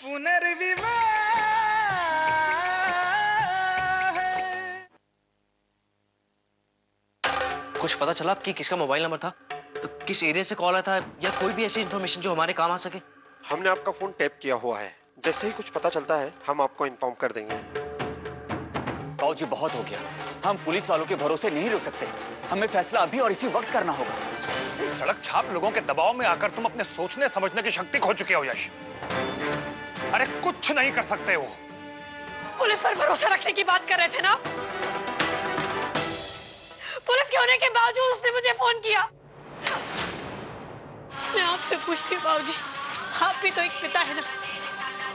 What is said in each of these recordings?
पुनर्विवाह कुछ पता चला कि किसका मोबाइल नंबर था, किस एरिया से कॉल आया था, या कोई भी ऐसी इन्फॉर्मेशन जो हमारे काम आ सके? हमने आपका फोन टैप किया हुआ है, जैसे ही कुछ पता चलता है हम आपको इन्फॉर्म कर देंगे। बाबूजी बहुत हो गया, हम पुलिस वालों के भरोसे नहीं रुक सकते, हमें फैसला अभी और इसी वक्त करना होगा। सड़क छाप लोगों के दबाव में आकर तुम अपने सोचने समझने की शक्ति खो चुके हो यश। अरे कुछ नहीं कर सकते हो। पुलिस पर भरोसा रखने की बात कर रहे थे ना? पुलिस के होने के बावजूद उसने मुझे फोन किया। मैं आपसे पूछती हूँ बाबूजी, आप भी तो एक पिता है ना,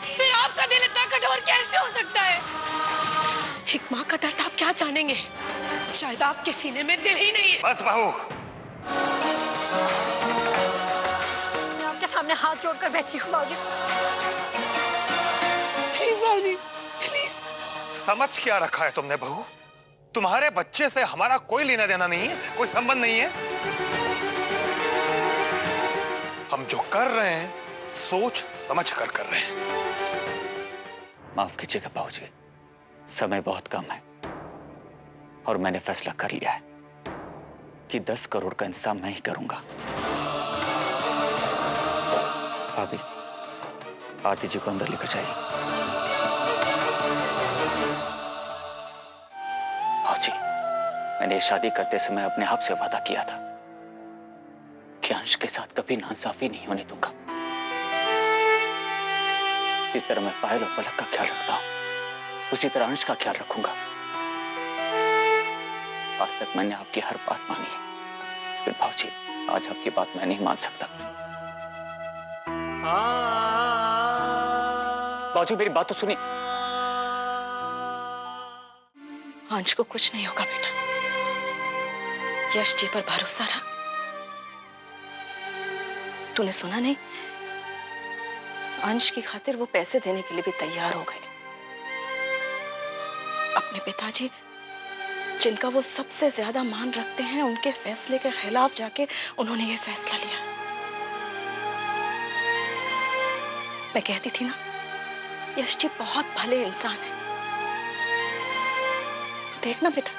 फिर आपका दिल इतना कठोर कैसे हो सकता है? एक माँ का दर्द आप क्या जानेंगे? शायद आपके सीने में दिल ही नहीं है। बस बहू, मैं आपके सामने हाथ जोड़कर बैठी हूँ बाबूजी, प्लीज बाबूजी प्लीज। समझ क्या रखा है तुमने बहू? तुम्हारे बच्चे से हमारा कोई लेना देना नहीं है, कोई संबंध नहीं है। हम जो कर रहे हैं सोच समझ कर रहे हैं। माफ कीजिएगा बाबूजी, समय बहुत कम है और मैंने फैसला कर लिया है कि 10 करोड़ का इंतजाम मैं ही करूंगा। भाभी, आरती जी को अंदर लेकर जाइए। बाबूजी, मैंने शादी करते समय अपने आप से वादा किया था कि अंश के साथ कभी नाइंसाफी नहीं होने दूंगा। जिस तरह मैं पायल और पलक का ख्याल रखता हूं, उसी तरह अंश का ख्याल रखूंगा। आज तक मैंने आपकी हर बात मानी है, फिर भाऊजी आज आपकी बात मैं नहीं मान सकता। भाऊजी मेरी बात तो सुनिए। अंश को कुछ नहीं होगा बेटा, यश जी पर भरोसा रख। तूने सुना नहीं, अंश की खातिर वो पैसे देने के लिए भी तैयार हो गए। अपने पिताजी जिनका वो सबसे ज्यादा मान रखते हैं, उनके फैसले के खिलाफ जाके उन्होंने ये फैसला लिया। मैं कहती थी ना, यश जी बहुत भले इंसान है। देखना बेटा,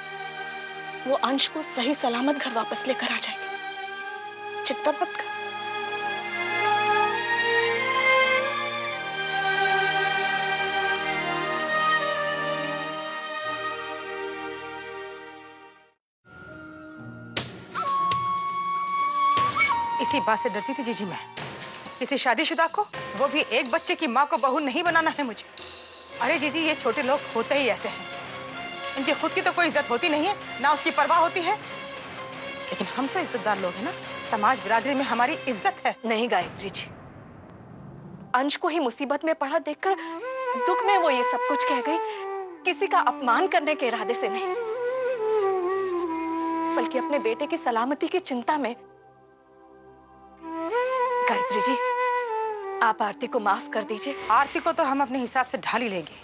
वो अंश को सही सलामत घर वापस लेकर आ जाएंगे, चिंता मत कर। इसी बात से डरती थी जीजी मैं, किसी शादीशुदा को, वो भी एक बच्चे की माँ को बहू नहीं बनाना है मुझे। अरे जीजी, ये छोटे लोग होते ही ऐसे हैं, इनकी खुद की तो कोई इज्जत होती नहीं है, ना उसकी परवाह होती है। लेकिन हम तो इज्जतदार लोग हैं ना, समाज बिरादरी में हमारी इज्जत है। नहीं गायत्री जी, अंश को ही मुसीबत में पड़ा देखकर दुख में वो ये सब कुछ कह गई, किसी का अपमान करने के इरादे से नहीं, बल्कि अपने बेटे की सलामती की चिंता में। गायत्री जी, आप आरती को माफ कर दीजिए। आरती को तो हम अपने हिसाब से ढाल ही लेंगे,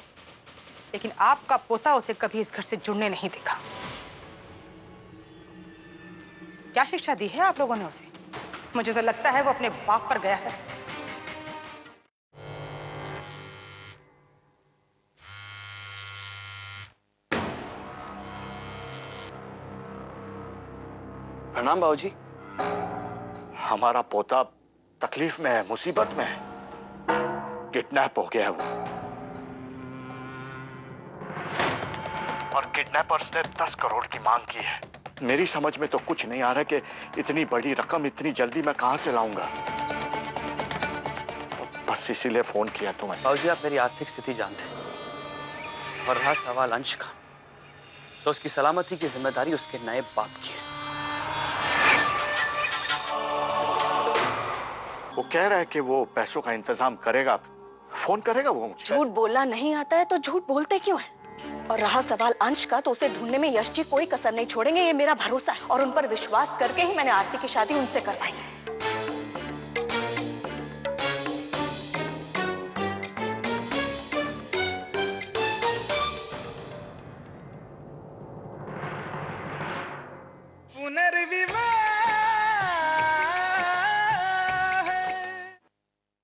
लेकिन आपका पोता उसे कभी इस घर से जुड़ने नहीं देगा। क्या शिक्षा दी है आप लोगों ने उसे? मुझे तो लगता है वो अपने बाप पर गया है। प्रणाम बाबूजी। हमारा पोता तकलीफ में है, मुसीबत में है, किडनैप हो गया है वो, और किडनैपर्स ने 10 करोड़ की मांग की है। मेरी समझ में तो कुछ नहीं आ रहा कि इतनी बड़ी रकम इतनी जल्दी मैं कहां से लाऊंगा। बस इसीलिए फोन किया तुम्हें। बाबूजी, आप मेरी आर्थिक स्थिति जानते हैं, और रहा सवाल अंश का, तो उसकी सलामती की जिम्मेदारी उसके नए बाप की है। वो कह रहा है कि वो पैसों का इंतजाम करेगा, फोन करेगा वो मुझे। झूठ बोलना नहीं आता है तो झूठ बोलते क्यों है? और रहा सवाल अंश का, तो उसे ढूंढने में यश जी कोई कसर नहीं छोड़ेंगे, ये मेरा भरोसा है, और उन पर विश्वास करके ही मैंने आरती की शादी उनसे करवाई।